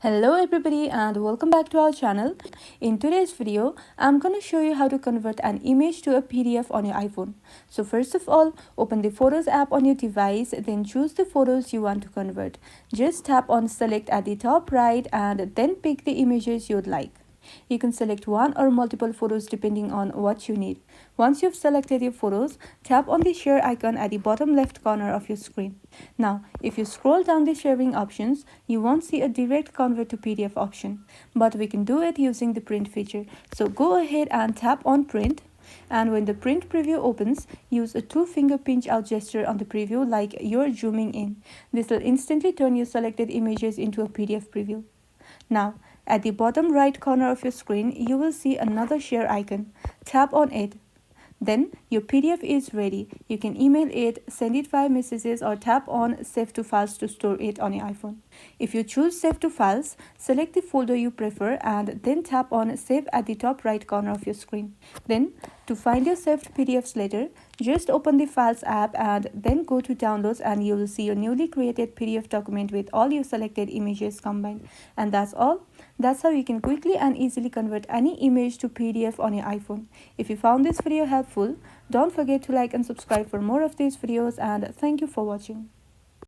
Hello everybody and welcome back to our channel. In today's video, I'm going to show you how to convert an image to a PDF on your iPhone. So first of all, open the Photos app on your device, then choose the photos you want to convert. Just tap on Select at the top right and then pick the images you'd like. You can select one or multiple photos depending on what you need. Once you've selected your photos, tap on the share icon at the bottom left corner of your screen. Now, if you scroll down the sharing options, you won't see a direct convert to PDF option, but we can do it using the print feature. So go ahead and tap on print. And when the print preview opens, use a two-finger pinch out gesture on the preview like you're zooming in. This will instantly turn your selected images into a PDF preview. Now, at the bottom right corner of your screen, you will see another share icon. Tap on it. Then your PDF is ready. You can email it, send it via messages, or tap on Save to Files to store it on your iPhone. If you choose Save to Files, select the folder you prefer and then tap on Save at the top right corner of your screen. Then, to find your saved PDFs later, just open the Files app and then go to Downloads and you will see your newly created PDF document with all your selected images combined. And that's all. That's how you can quickly and easily convert any image to PDF on your iPhone. If you found this video helpful, don't forget to like and subscribe for more of these videos, and thank you for watching.